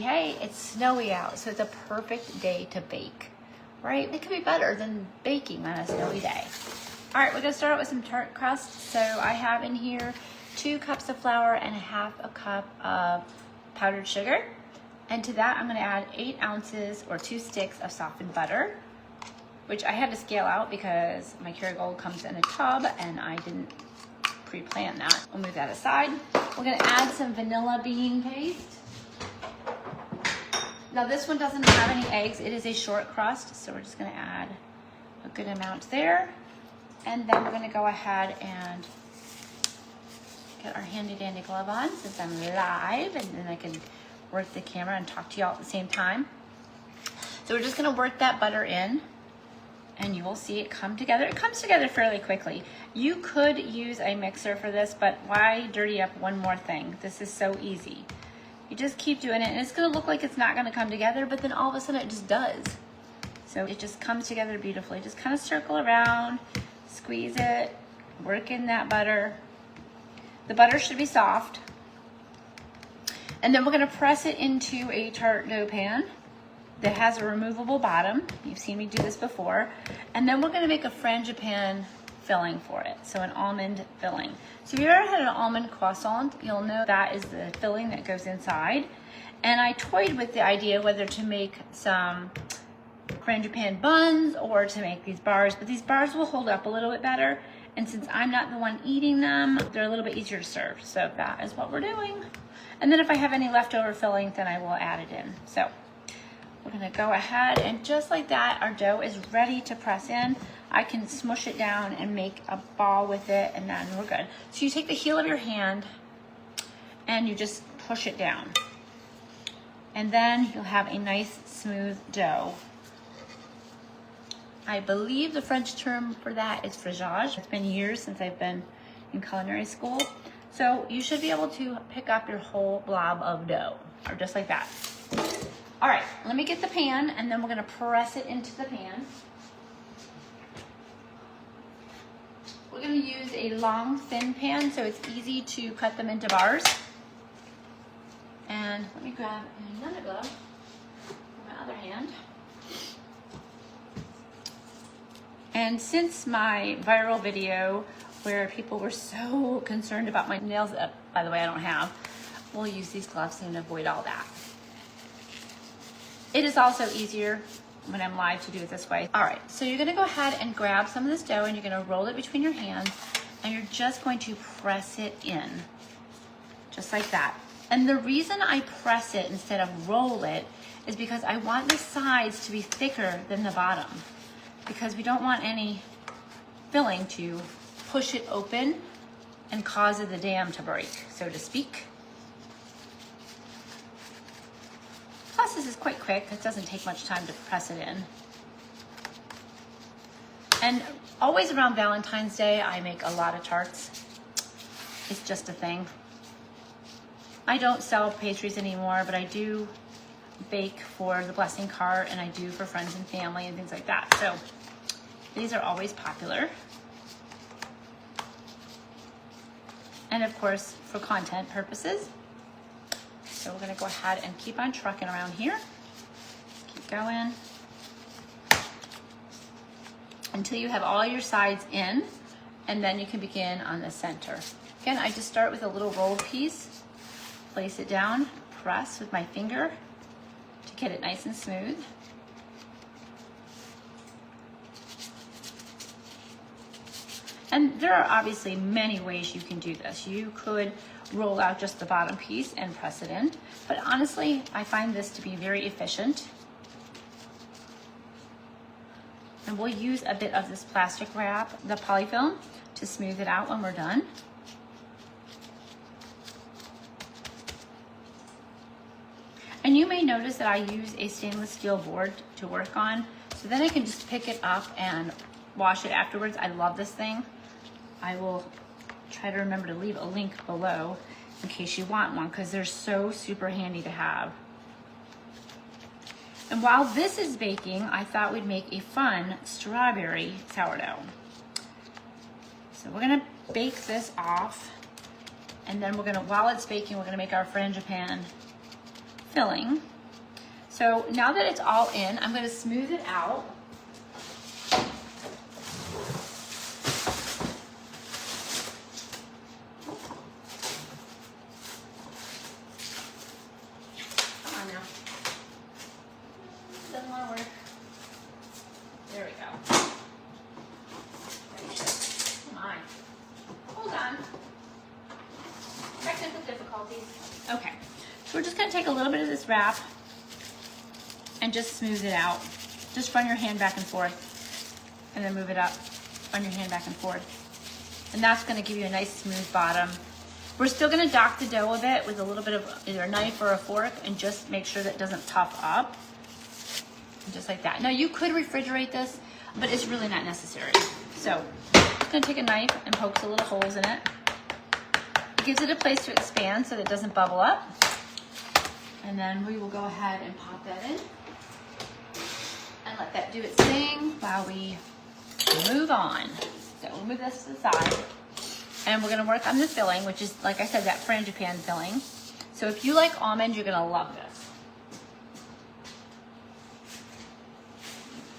Hey, it's snowy out, so it's a perfect day to bake, right? It could be better than baking on a snowy day. All right, we're gonna start out with some tart crust. So I have in here 2 cups of flour and 1/2 cup of powdered sugar. And to that, I'm gonna add 8 ounces or 2 sticks of softened butter, which I had to scale out because my Kerrygold comes in a tub and I didn't pre-plan that. We'll move that aside. We're gonna add some vanilla bean paste. Now this one doesn't have any eggs. It is a short crust, so we're just gonna add a good amount there. And then we're gonna go ahead and get our handy dandy glove on since I'm live, and then I can work the camera and talk to y'all at the same time. So we're just gonna work that butter in, and you will see it come together. It comes together fairly quickly. You could use a mixer for this, but why dirty up one more thing? This is so easy. You just keep doing it, and it's gonna look like it's not gonna come together, but then all of a sudden it just does. So it just comes together beautifully. Just kind of circle around, squeeze it, work in that butter. The butter should be soft. And then we're gonna press it into a tart dough pan that has a removable bottom. You've seen me do this before. And then we're gonna make a frangipane filling for it, so an almond filling. So if you've ever had an almond croissant, you'll know that is the filling that goes inside. And I toyed with the idea whether to make some frangipane buns or to make these bars, but these bars will hold up a little bit better. And since I'm not the one eating them, they're a little bit easier to serve. So that is what we're doing. And then if I have any leftover filling, then I will add it in. So we're gonna go ahead, and just like that, our dough is ready to press in. I can smush it down and make a ball with it, and then we're good. So you take the heel of your hand and you just push it down. And then you'll have a nice smooth dough. I believe the French term for that is frangage. It's been years since I've been in culinary school. So you should be able to pick up your whole blob of dough, or just like that. All right, let me get the pan, and then we're gonna press it into the pan. We're gonna use a long, thin pan, so it's easy to cut them into bars. And let me grab another glove for my other hand. And since my viral video where people were so concerned about my nails, by the way, I don't have, we'll use these gloves and avoid all that. It is also easier when I'm live to do it this way. All right, so you're gonna go ahead and grab some of this dough, and you're gonna roll it between your hands, and you're just going to press it in, just like that. And the reason I press it instead of roll it is because I want the sides to be thicker than the bottom, because we don't want any filling to push it open and cause the dam to break, so to speak. Plus, this is quite quick. It doesn't take much time to press it in. And always around Valentine's Day, I make a lot of tarts. It's just a thing. I don't sell pastries anymore, but I do bake for the blessing cart, and I do for friends and family and things like that. So these are always popular. And of course, for content purposes. So we're gonna go ahead and keep on trucking around here. Keep going until you have all your sides in, and then you can begin on the center. Again, I just start with a little rolled piece, place it down, press with my finger to get it nice and smooth. And there are obviously many ways you can do this. You could roll out just the bottom piece and press it in, but honestly, I find this to be very efficient. And we'll use a bit of this plastic wrap, the polyfilm, to smooth it out when we're done. And you may notice that I use a stainless steel board to work on, so then I can just pick it up and wash it afterwards. I love this thing. I will try to remember to leave a link below in case you want one, because they're so super handy to have. And while this is baking, I thought we'd make a fun strawberry sourdough. So we're gonna bake this off, and then we're gonna, while it's baking, we're gonna make our frangipane filling. So now that it's all in, I'm going to smooth it out. Come on now. Doesn't want to work. There we go. Come on. Hold on. Technical difficulties. Okay. So we're just going to take a little bit of this wrap and just smooth it out. Just run your hand back and forth and then move it up. Run your hand back and forth. And that's going to give you a nice smooth bottom. We're still going to dock the dough a bit with a little bit of either a knife or a fork and just make sure that it doesn't puff up. Just like that. Now you could refrigerate this, but it's really not necessary. So I'm just going to take a knife and poke some little holes in it. It gives it a place to expand so that it doesn't bubble up. And then we will go ahead and pop that in and let that do its thing while we move on. So we'll move this to the side and we're going to work on the filling, which is, like I said, that frangipane filling. So if you like almond, you're going to love this.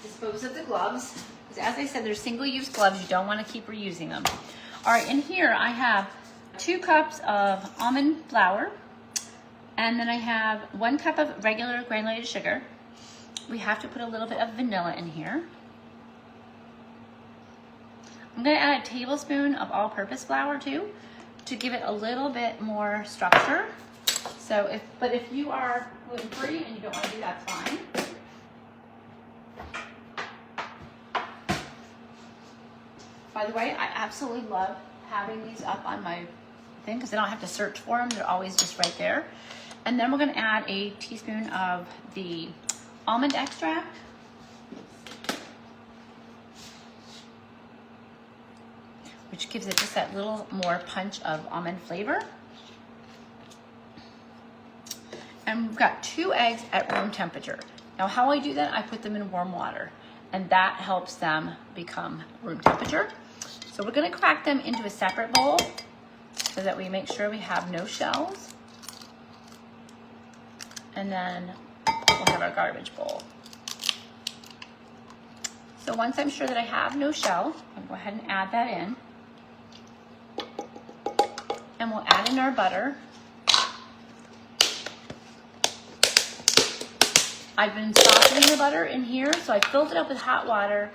Dispose of the gloves. As I said, they're single-use gloves. You don't want to keep reusing them. All right, in here I have 2 cups of almond flour. And then I have 1 cup of regular granulated sugar. We have to put a little bit of vanilla in here. I'm going to add a tablespoon of all-purpose flour too, to give it a little bit more structure. So if you are gluten-free and you don't want to do that, that's fine. By the way, I absolutely love having these up on my thing because I don't have to search for them. They're always just right there. And then we're going to add a teaspoon of the almond extract. Which gives it just that little more punch of almond flavor. And we've got 2 eggs at room temperature. Now how I do that, I put them in warm water. And that helps them become room temperature. So we're going to crack them into a separate bowl so that we make sure we have no shells. And then we'll have our garbage bowl. So once I'm sure that I have no shell, I'm going to go ahead and add that in. And we'll add in our butter. I've been softening the butter in here, so I filled it up with hot water,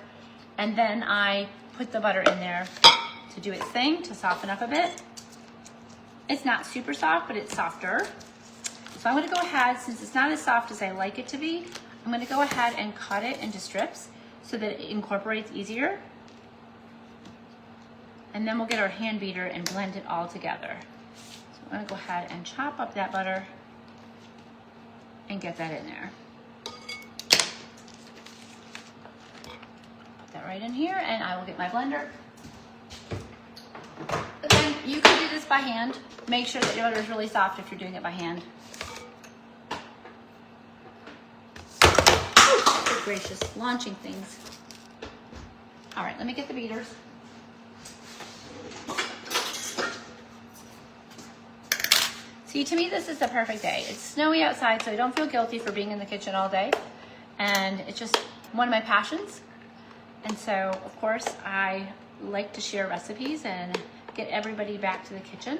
and then I put the butter in there to do its thing, to soften up a bit. It's not super soft, but it's softer. So I'm going to go ahead, since it's not as soft as I like it to be, I'm going to go ahead and cut it into strips so that it incorporates easier. And then we'll get our hand beater and blend it all together. So I'm going to go ahead and chop up that butter and get that in there. Put that right in here, and I will get my blender. Again, you can do this by hand. Make sure that your butter is really soft if you're doing it by hand. Good gracious, launching things. All right, let me get the beaters. See, to me, this is the perfect day. It's snowy outside, so I don't feel guilty for being in the kitchen all day. And it's just one of my passions. And so, of course, I like to share recipes and get everybody back to the kitchen.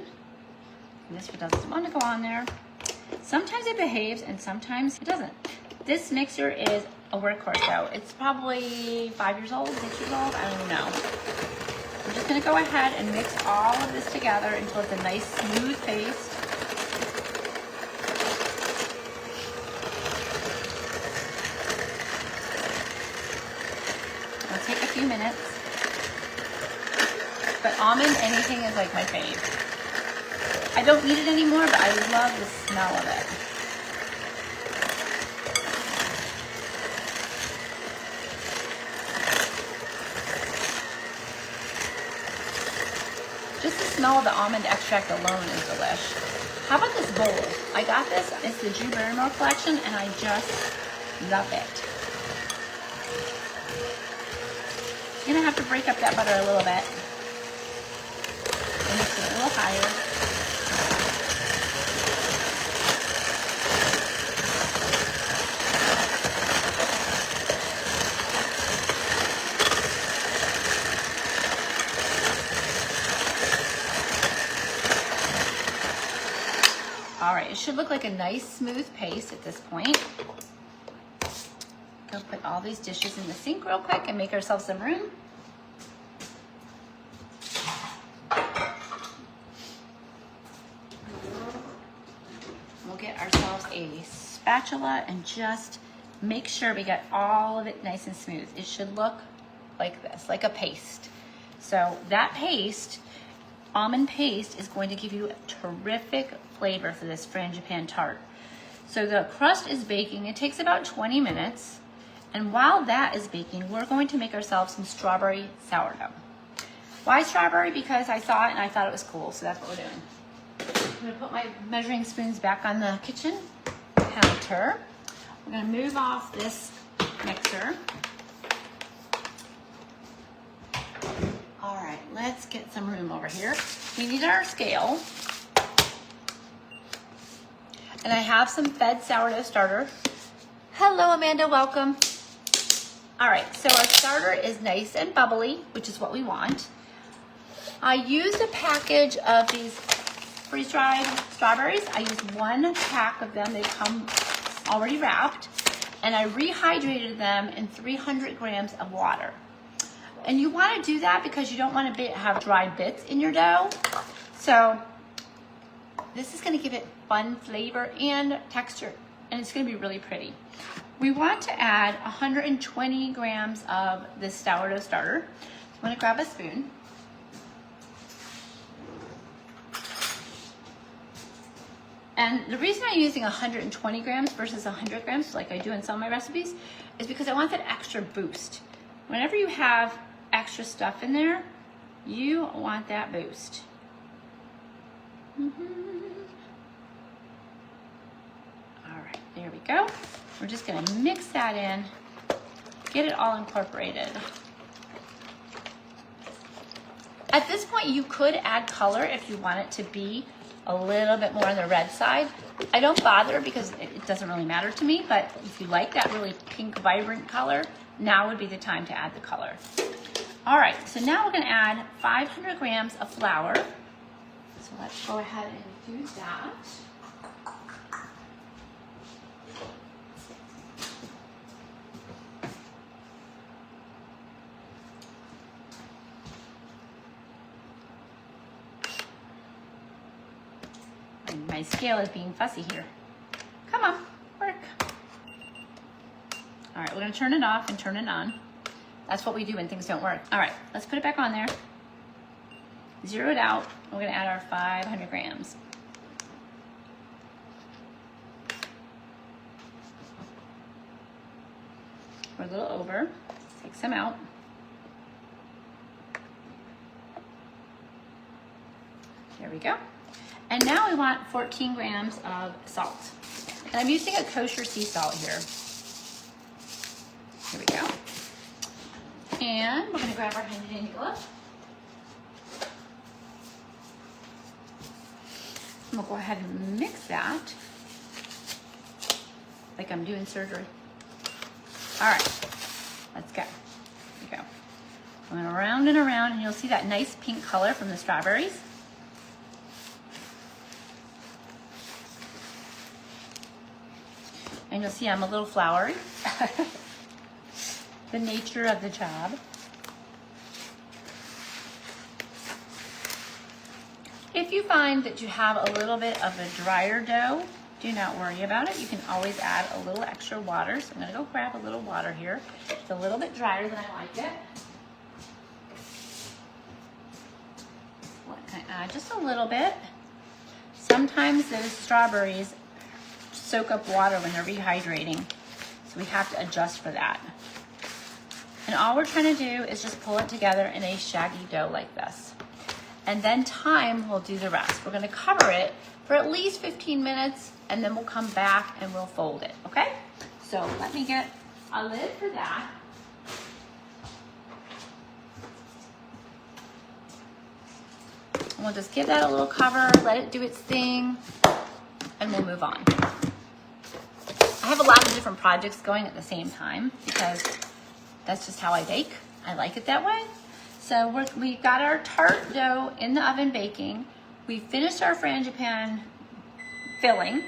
And this one doesn't want to go on there. Sometimes it behaves and sometimes it doesn't. This mixer is a workhorse though. It's probably 5 years old, 6 years old, I don't even know. I'm just gonna go ahead and mix all of this together until it's a nice smooth paste. It'll take a few minutes. But almond anything is like my fave. I don't need it anymore, but I love the smell of it. Just the smell of the almond extract alone is delish. How about this bowl? I got this, it's the Drew Barrymore collection, and I just love it. You're gonna have to break up that butter a little bit. And mix it a little higher. should look like a nice smooth paste at this point. Go put all these dishes in the sink real quick and make ourselves some room. We'll get ourselves a spatula and just make sure we get all of it nice and smooth. It should look like this, like a paste. So that paste, almond paste, is going to give you a terrific flavor for this Frangipane Tart. So the crust is baking. It takes about 20 minutes. And while that is baking, we're going to make ourselves some strawberry sourdough. Why strawberry? Because I saw it and I thought it was cool, so that's what we're doing. I'm gonna put my measuring spoons back on the kitchen counter. We're gonna move off this mixer. All right, let's get some room over here. We need our scale. And I have some fed sourdough starter. Hello, Amanda, welcome. All right, so our starter is nice and bubbly, which is what we want. I used a package of these freeze-dried strawberries. I used one pack of them. They come already wrapped. And I rehydrated them in 300 grams of water. And you want to do that because you don't want to have dry bits in your dough. So this is going to give it fun flavor and texture, and it's going to be really pretty. We want to add 120 grams of this sourdough starter. I'm going to grab a spoon. And the reason I'm using 120 grams versus 100 grams, like I do in some of my recipes, is because I want that extra boost. Whenever you have extra stuff in there, you want that boost. All right, there we go. We're just gonna mix that in, get it all incorporated. At this point, you could add color if you want it to be a little bit more on the red side. I don't bother because it doesn't really matter to me, but if you like that really pink, vibrant color, now would be the time to add the color. All right, so now we're gonna add 500 grams of flour. So let's go ahead and do that. My scale is being fussy here. Come on, work. All right, we're gonna turn it off and turn it on. That's what we do when things don't work. All right, let's put it back on there. Zero it out. We're gonna add our 500 grams. We're a little over. Take some out. There we go. And now we want 14 grams of salt. And I'm using a kosher sea salt here. Here we go. And we're gonna grab our handy dandy glove. And we'll go ahead and mix that like I'm doing surgery. All right, let's go. Here we go. Going around and around, and you'll see that nice pink color from the strawberries. And you'll see I'm a little floury. The nature of the job. If you find that you have a little bit of a drier dough, do not worry about it. You can always add a little extra water. So I'm gonna go grab a little water here. It's a little bit drier than I like it. Can I add just a little bit? Sometimes those strawberries soak up water when they're rehydrating, so we have to adjust for that. And all we're trying to do is just pull it together in a shaggy dough like this. And then time will do the rest. We're gonna cover it for at least 15 minutes, and then we'll come back and we'll fold it, okay? So let me get a lid for that. And we'll just give that a little cover, let it do its thing, and we'll move on. I have a lot of different projects going at the same time because that's just how I bake. I like it that way. So we got our tart dough in the oven baking. We finished our frangipane filling.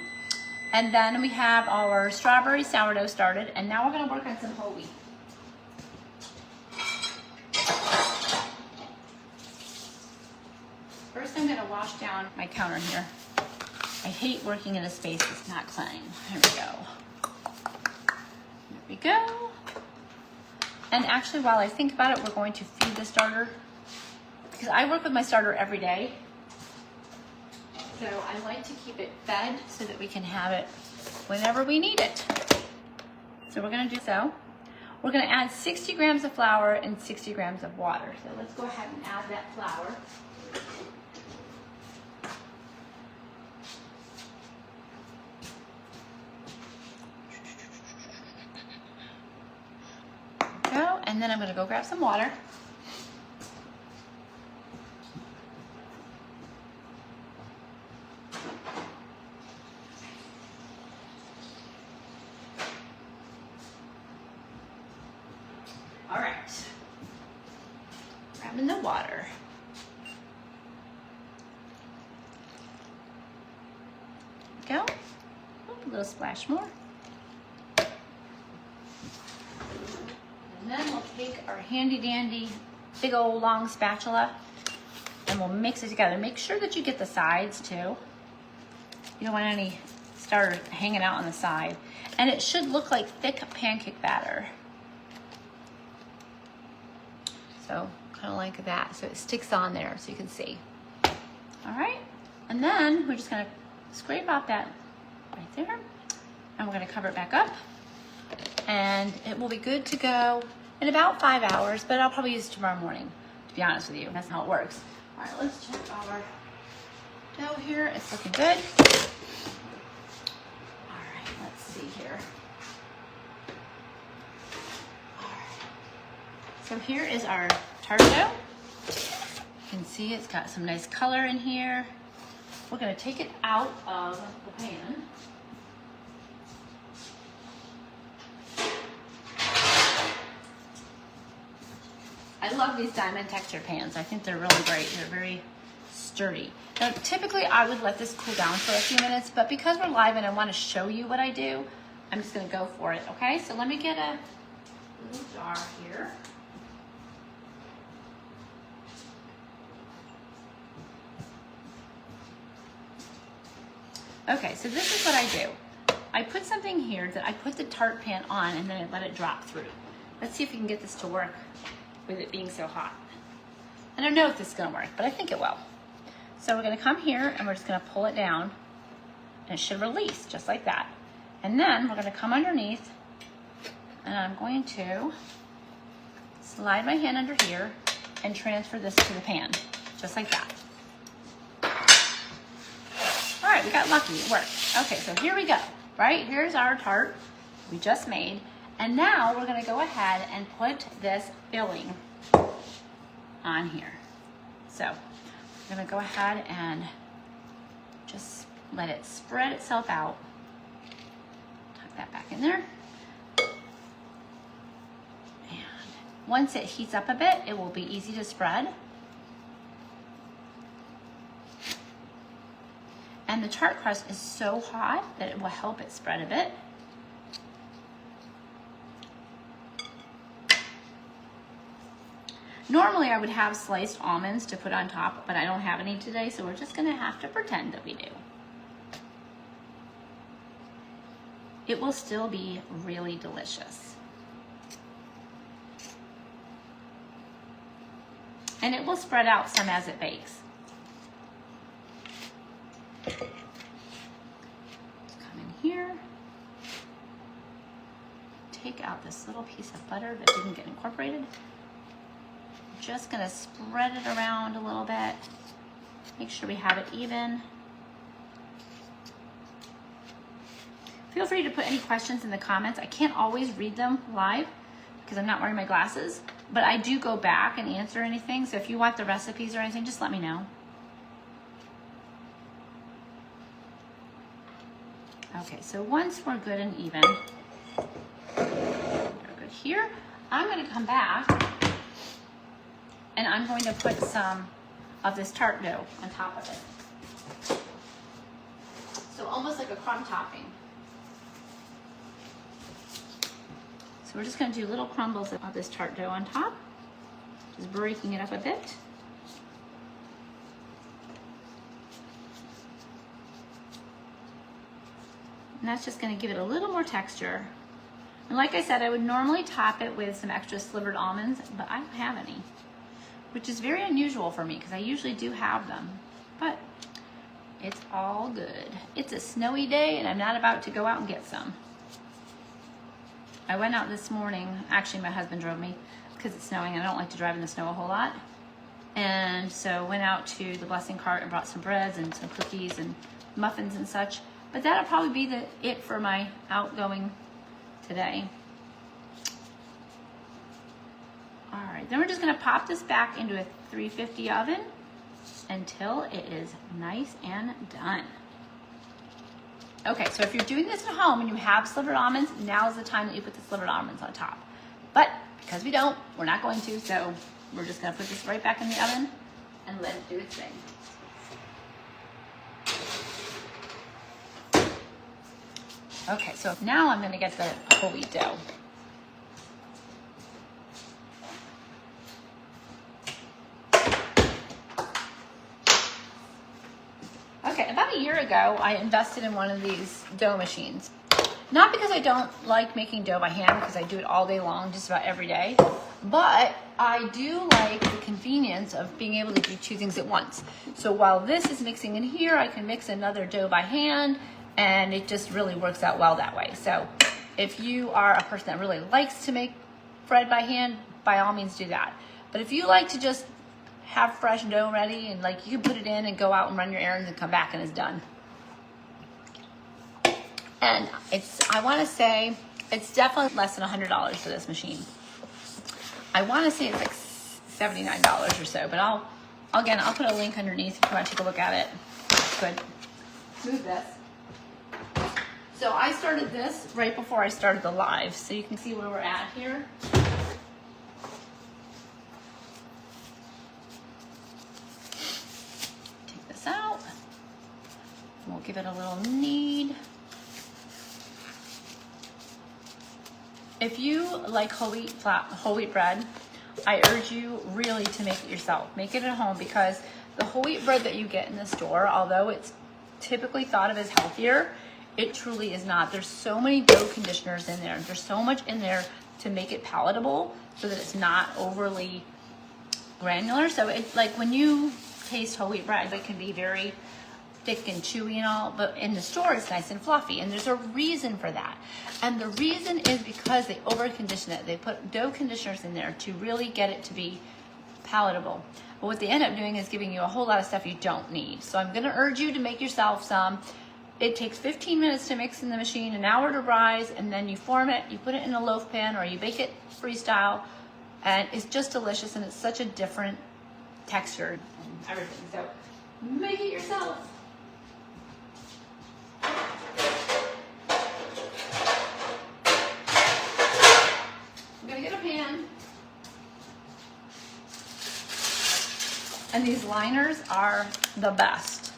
And then we have our strawberry sourdough started, and now we're gonna work on some whole wheat. First, I'm gonna wash down my counter here. I hate working in a space that's not clean. Here we go. There we go. And actually, while I think about it, we're going to feed the starter, because I work with my starter every day. So I like to keep it fed so that we can have it whenever we need it. So we're gonna do so. We're gonna add 60 grams of flour and 60 grams of water. So let's go ahead and add that flour. There we go, and then I'm gonna go grab some water. All right, grabbing the water. Go. Oop, a little splash more. And then we'll take our handy dandy big old long spatula and we'll mix it together. Make sure that you get the sides too. You don't want any starter hanging out on the side. And it should look like thick pancake batter. So kind of like that, so it sticks on there so you can see. All right, and then we're just gonna scrape out that right there, and we're gonna cover it back up, and it will be good to go in about 5 hours, but I'll probably use it tomorrow morning, to be honest with you. That's how it works. All right, let's check our dough here. It's looking good. All right, let's see here. So here is our tart dough. You can see it's got some nice color in here. We're gonna take it out of the pan. I love these diamond texture pans. I think they're really great. They're very sturdy. Now, typically I would let this cool down for a few minutes, but because we're live and I wanna show you what I do, I'm just gonna go for it, okay? So let me get a little jar here. Okay, so this is what I do. I put something here that I put the tart pan on and then I let it drop through. Let's see if we can get this to work with it being so hot. I don't know if this is gonna work, but I think it will. So we're gonna come here and we're just gonna pull it down and it should release just like that. And then we're gonna come underneath and I'm going to slide my hand under here and transfer this to the pan, just like that. All right, we got lucky, it worked. Okay, so here we go, right? Here's our tart we just made. And now we're gonna go ahead and put this filling on here. So I'm gonna go ahead and just let it spread itself out. Tuck that back in there. And once it heats up a bit, it will be easy to spread. And the tart crust is so hot that it will help it spread a bit. Normally I would have sliced almonds to put on top, but I don't have any today, so we're just gonna have to pretend that we do. It will still be really delicious. And it will spread out some as it bakes. Come in here, take out this little piece of butter that didn't get incorporated. Just gonna spread it around a little bit. Make sure we have it even. Feel free to put any questions in the comments. I can't always read them live because I'm not wearing my glasses, but I do go back and answer anything. So if you want the recipes or anything, just let me know. Okay, so once we're good and even, we're good here, I'm gonna come back and I'm going to put some of this tart dough on top of it. So almost like a crumb topping. So we're just gonna do little crumbles of this tart dough on top, just breaking it up a bit. And that's just gonna give it a little more texture. And like I said, I would normally top it with some extra slivered almonds, but I don't have any, which is very unusual for me because I usually do have them, but it's all good. It's a snowy day and I'm not about to go out and get some. I went out this morning, actually my husband drove me because it's snowing and I don't like to drive in the snow a whole lot. And so went out to the blessing cart and brought some breads and some cookies and muffins and such. But that'll probably be it for my outgoing today. All right, then we're just gonna pop this back into a 350 oven until it is nice and done. Okay, so if you're doing this at home and you have slivered almonds, now is the time that you put the slivered almonds on top. But because we don't, we're not going to, so we're just gonna put this right back in the oven and let it do its thing. Okay, so now I'm gonna get the whole wheat dough. Okay, about a year ago, I invested in one of these dough machines. Not because I don't like making dough by hand, because I do it all day long, just about every day, but I do like the convenience of being able to do two things at once. So while this is mixing in here, I can mix another dough by hand, and it just really works out well that way. So if you are a person that really likes to make bread by hand, by all means do that. But if you like to just have fresh dough ready and like you can put it in and go out and run your errands and come back and it's done. And I want to say it's definitely less than $100 for this machine. I want to say it's like $79 or so, but I'll put a link underneath if you want to take a look at it. Good. Move this. So I started this right before I started the live, so you can see where we're at here. Take this out. We'll give it a little knead. If you like whole wheat bread, I urge you really to make it yourself. Make it at home, because the whole wheat bread that you get in the store, although it's typically thought of as healthier, it truly is not. There's so many dough conditioners in there. There's so much in there to make it palatable so that it's not overly granular. So it's like when you taste whole wheat bread, it can be very thick and chewy and all, but in the store it's nice and fluffy, and there's a reason for that. And the reason is because they over condition it. They put dough conditioners in there to really get it to be palatable. But what they end up doing is giving you a whole lot of stuff you don't need. So I'm gonna urge you to make yourself some. It takes 15 minutes to mix in the machine, an hour to rise, and then you form it, you put it in a loaf pan, or you bake it freestyle, and it's just delicious, and it's such a different texture and everything. So make it yourself. I'm gonna get a pan. And these liners are the best.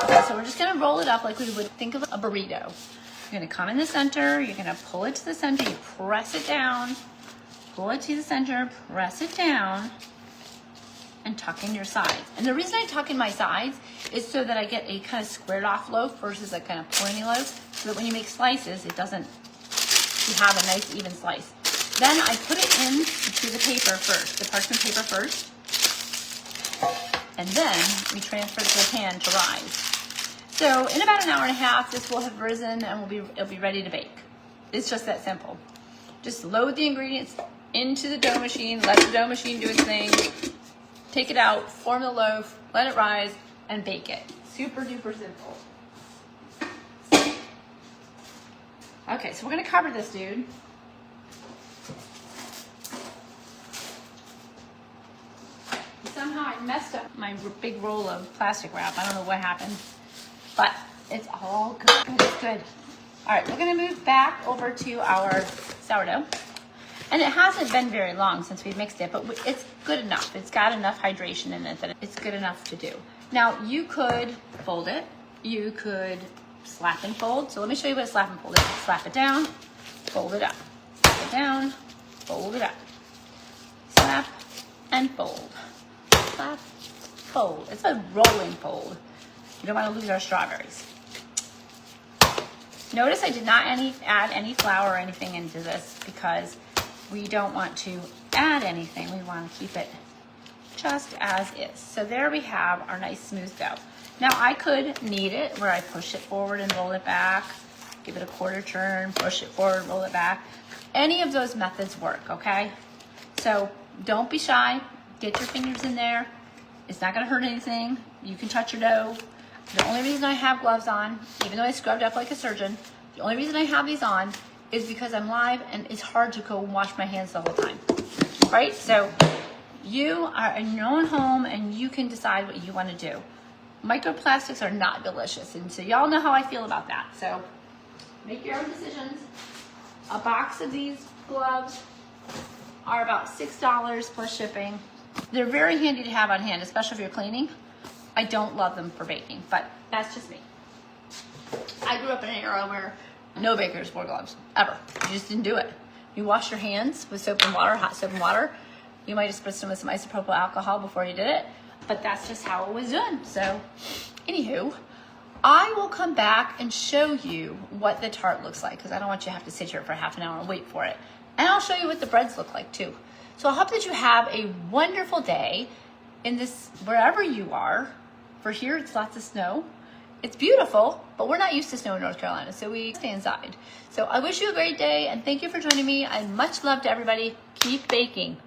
Okay, so we're just gonna roll it up like we would think of a burrito. You're gonna come in the center, you're gonna pull it to the center, you press it down, pull it to the center, press it down, and tuck in your sides. And the reason I tuck in my sides is so that I get a kind of squared off loaf versus a kind of pointy loaf, so that when you make slices, you have a nice even slice. Then I put it into the paper first, the parchment paper first, and then we transfer it to the pan to rise. So in about an hour and a half, this will have risen and it'll be ready to bake. It's just that simple. Just load the ingredients into the dough machine, let the dough machine do its thing, take it out, form the loaf, let it rise, and bake it. Super duper simple. Okay, so we're gonna cover this dude. Somehow I messed up my big roll of plastic wrap. I don't know what happened, but it's all good. It's good. All right, we're gonna move back over to our sourdough. And it hasn't been very long since we mixed it, but it's good enough. It's got enough hydration in it that it's good enough to do. Now, you could fold it. You could slap and fold. So let me show you what a slap and fold is. Slap it down, fold it up. Slap it down, fold it up. Slap and fold. Slap, fold. It's a rolling fold. You don't want to lose our strawberries. Notice I did not add any flour or anything into this because we don't want to add anything. We want to keep it just as is. So there we have our nice smooth dough. Now I could knead it where I push it forward and roll it back, give it a quarter turn, push it forward, roll it back. Any of those methods work, okay? So don't be shy, get your fingers in there. It's not gonna hurt anything. You can touch your dough. The only reason I have gloves on, even though I scrubbed up like a surgeon, the only reason I have these on is because I'm live and it's hard to go and wash my hands the whole time, right? So you are in your own home and you can decide what you wanna do. Microplastics are not delicious, and so y'all know how I feel about that. So make your own decisions. A box of these gloves are about $6 plus shipping. They're very handy to have on hand, especially if you're cleaning. I don't love them for baking, but that's just me. I grew up in an era where no bakers wore gloves, ever. You just didn't do it. You wash your hands with soap and water, hot soap and water. You might have spritzed them with some isopropyl alcohol before you did it, but that's just how it was done. So, anywho, I will come back and show you what the tart looks like because I don't want you to have to sit here for half an hour and wait for it. And I'll show you what the breads look like too. So I hope that you have a wonderful day in this, wherever you are. For here, it's lots of snow. It's beautiful, but we're not used to snow in North Carolina, so we stay inside. So I wish you a great day, and thank you for joining me. And much love to everybody. Keep baking.